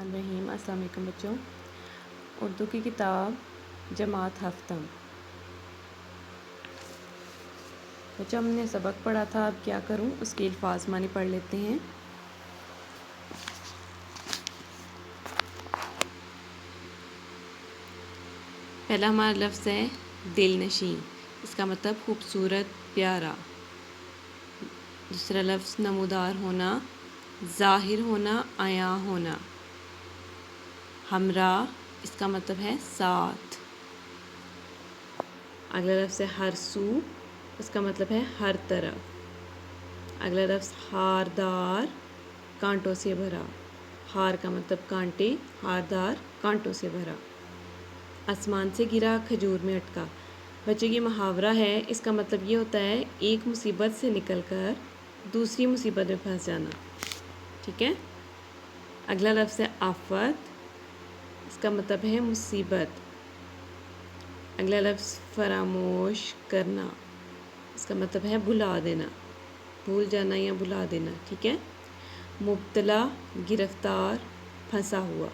रहीम। अस्सलाम वालेकुम बच्चों। उर्दू की किताब जमात हफ्तम। बच्चों हमने सबक पढ़ा था, अब क्या करूं उसके अल्फाज मानी पढ़ लेते हैं। पहला हमारा लफ्ज़ है दिलनशीं, इसका मतलब खूबसूरत प्यारा। दूसरा लफ्ज़ नमूदार होना, ज़ाहिर होना, आया होना। हमरा, इसका मतलब है साथ। अगला लफ्ज़ है हर सू, इसका मतलब है हर तरफ। अगला लफ्ज़ हारदार, कांटों से भरा। हार का मतलब कांटे, हारदार कांटों से भरा। आसमान से गिरा खजूर में अटका। बच्चों ये मुहावरा है, इसका मतलब ये होता है एक मुसीबत से निकलकर दूसरी मुसीबत में फंस जाना। ठीक है। अगला लफ्ज़ है आफत, इसका मतलब है मुसीबत। अगला लफ्ज़ फरामोश करना, इसका मतलब है भुला देना, भूल जाना या भुला देना। ठीक है। मुब्तला, गिरफ्तार, फंसा हुआ।